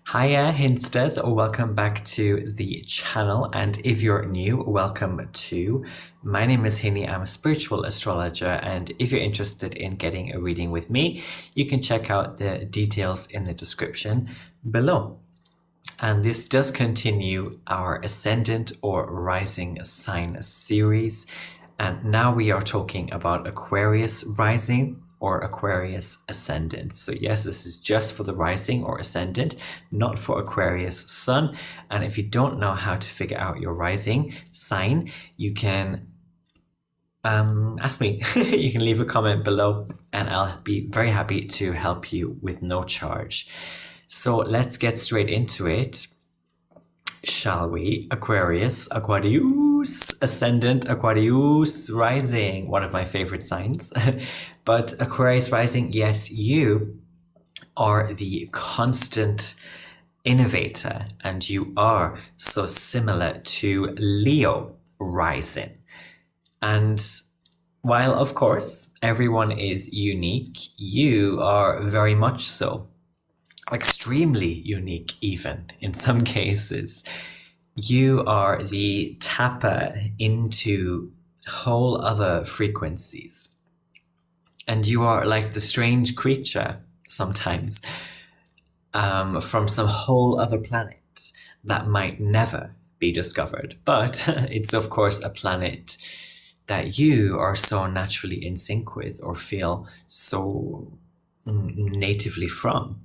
Hiya, Hinsters, welcome back to the channel. And if you're new, welcome too. My name is Hinny, I'm a spiritual astrologer. And if you're interested in getting a reading with me, you can check out the details in the description below. And this does continue our Ascendant or Rising sign series. And now we are talking about Aquarius Rising or Aquarius Ascendant. So yes, this is just for the Rising or Ascendant, not for Aquarius Sun. And if you don't know how to figure out your Rising sign, you can ask me. You can leave a comment below and I'll be very happy to help you with no charge. So let's get straight into it, shall we? Aquarius, Ascendant, Aquarius Rising, one of my favorite signs. But Aquarius Rising, yes, you are the constant innovator and you are so similar to Leo Rising. And while, of course, everyone is unique, you are very much so. Extremely unique, even in some cases. You are the tapper into whole other frequencies. And you are like the strange creature sometimes from some whole other planet that might never be discovered. But it's, of course, a planet that you are so naturally in sync with or feel so natively from.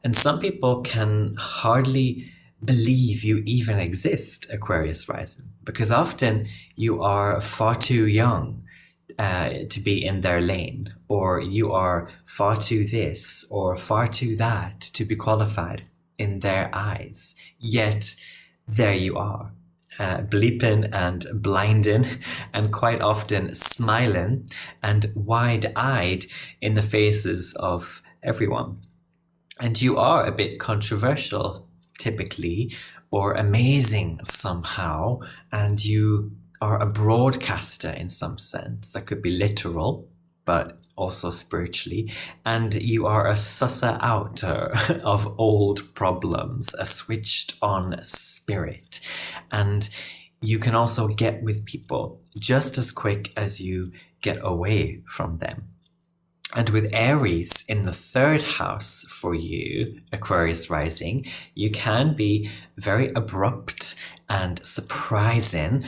And some people can hardly believe you even exist, Aquarius Rising, because often you are far too young to be in their lane, or you are far too this or far too that to be qualified in their eyes. Yet there you are, bleeping and blinding and quite often smiling and wide-eyed in the faces of everyone. And you are a bit controversial, typically, or amazing somehow, and you are a broadcaster in some sense. That could be literal, but also spiritually. And you are a susser outer of old problems, a switched on spirit. And you can also get with people just as quick as you get away from them. And with Aries in the third house for you, Aquarius Rising, you can be very abrupt and surprising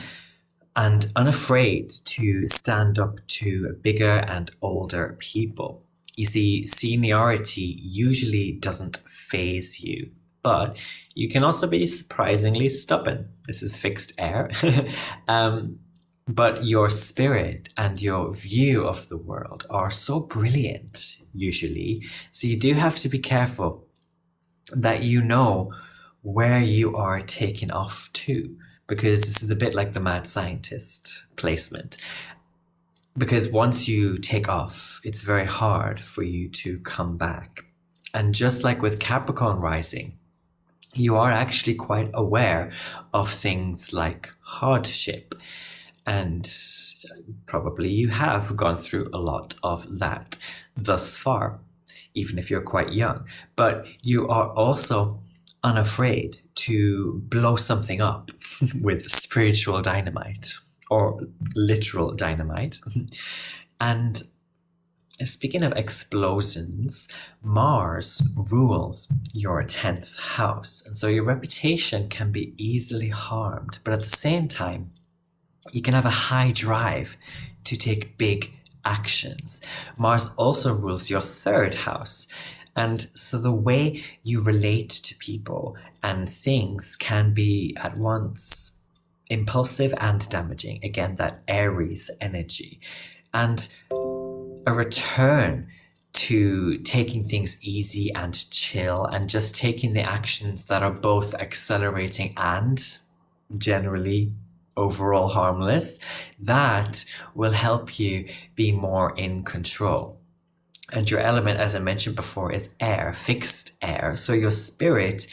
and unafraid to stand up to bigger and older people. You see, seniority usually doesn't faze you, but you can also be surprisingly stubborn. This is fixed air. But your spirit and your view of the world are so brilliant, usually. So you do have to be careful that you know where you are taking off to, because this is a bit like the mad scientist placement. Because once you take off, it's very hard for you to come back. And just like with Capricorn Rising, you are actually quite aware of things like hardship. And probably you have gone through a lot of that thus far, even if you're quite young. But you are also unafraid to blow something up with spiritual dynamite or literal dynamite. And speaking of explosions, Mars rules your 10th house. And so your reputation can be easily harmed. But at the same time, you can have a high drive to take big actions. Mars also rules your third house. And so the way you relate to people and things can be at once impulsive and damaging. Again, that Aries energy. And a return to taking things easy and chill and just taking the actions that are both accelerating and generally overall harmless, that will help you be more in control. And your element, as I mentioned before, is air, fixed air. So your spirit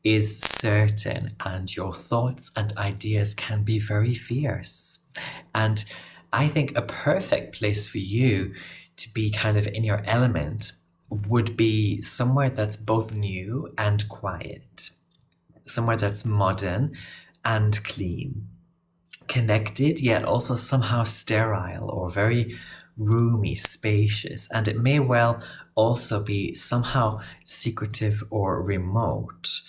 is certain and your thoughts and ideas can be very fierce. And I think a perfect place for you to be kind of in your element would be somewhere that's both new and quiet, somewhere that's modern and clean, connected yet also somehow sterile or very roomy, spacious, and it may well also be somehow secretive or remote.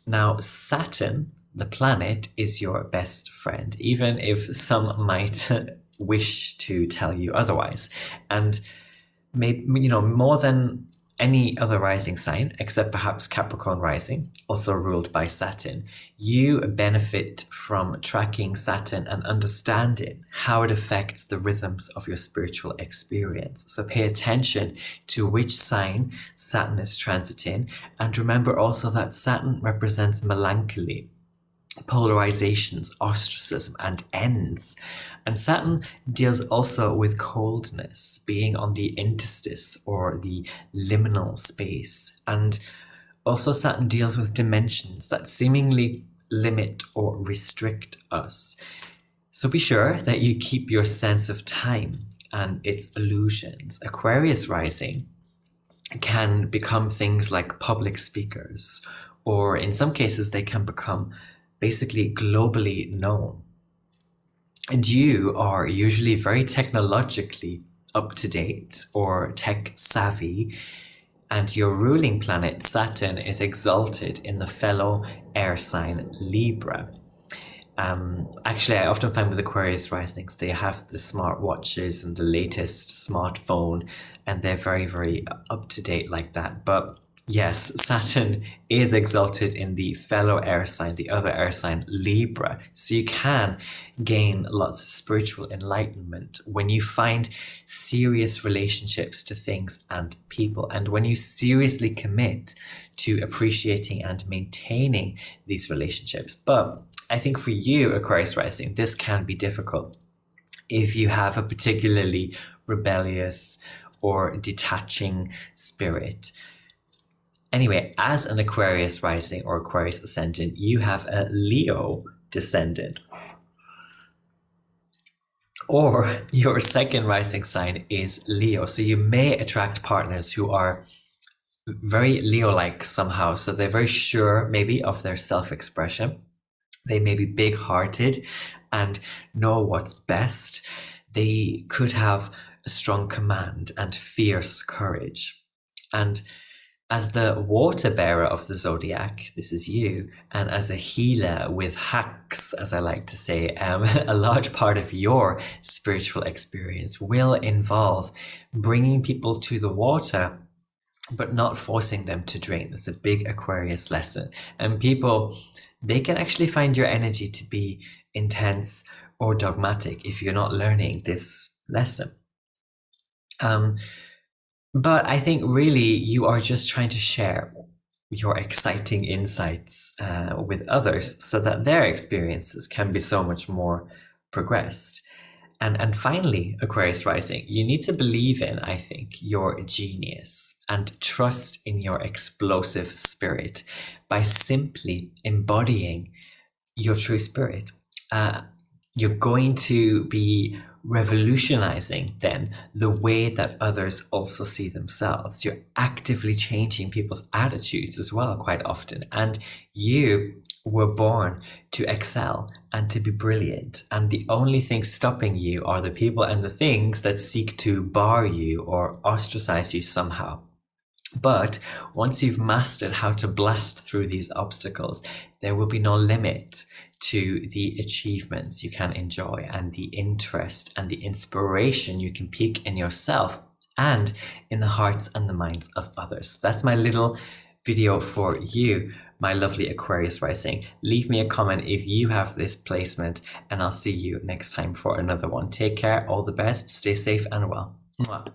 Now, Saturn, the planet, is your best friend, even if some might wish to tell you otherwise. And maybe, more than any other rising sign, except perhaps Capricorn rising, also ruled by Saturn, you benefit from tracking Saturn and understanding how it affects the rhythms of your spiritual experience. So pay attention to which sign Saturn is transiting, and remember also that Saturn represents melancholy, polarizations, ostracism, and ends. And Saturn deals also with coldness, being on the interstice or the liminal space. And also Saturn deals with dimensions that seemingly limit or restrict us. So be sure that you keep your sense of time and its illusions. Aquarius rising can become things like public speakers, or in some cases they can become basically globally known. And you are usually very technologically up to date or tech savvy, and your ruling planet Saturn is exalted in the fellow air sign Libra. Actually, I often find with Aquarius risings, they have the smart watches and the latest smartphone, and they're very, very up to date like that. But yes, Saturn is exalted in the fellow air sign, the other air sign, Libra. So you can gain lots of spiritual enlightenment when you find serious relationships to things and people, and when you seriously commit to appreciating and maintaining these relationships. But I think for you, Aquarius rising, this can be difficult if you have a particularly rebellious or detaching spirit. Anyway, as an Aquarius rising or Aquarius ascendant, you have a Leo descendant. Or your second rising sign is Leo. So you may attract partners who are very Leo-like somehow. So they're very sure maybe of their self-expression. They may be big-hearted and know what's best. They could have a strong command and fierce courage. And as the water bearer of the zodiac, this is you, and as a healer with hacks, as I like to say, a large part of your spiritual experience will involve bringing people to the water, but not forcing them to drink. That's a big Aquarius lesson. And people, they can actually find your energy to be intense or dogmatic if you're not learning this lesson. But I think really you are just trying to share your exciting insights with others so that their experiences can be so much more progressed. And finally, Aquarius rising, you need to believe in, I think, your genius and trust in your explosive spirit by simply embodying your true spirit. You're going to be revolutionizing then the way that others also see themselves. You're actively changing people's attitudes as well quite often. And you were born to excel and to be brilliant. And the only thing stopping you are the people and the things that seek to bar you or ostracize you somehow. But once you've mastered how to blast through these obstacles, there will be no limit to the achievements you can enjoy and the interest and the inspiration you can pique in yourself and in the hearts and the minds of others. That's my little video for you, my lovely Aquarius rising. Leave me a comment if you have this placement, and I'll see you next time for another one. Take care, all the best, stay safe and well. Mwah.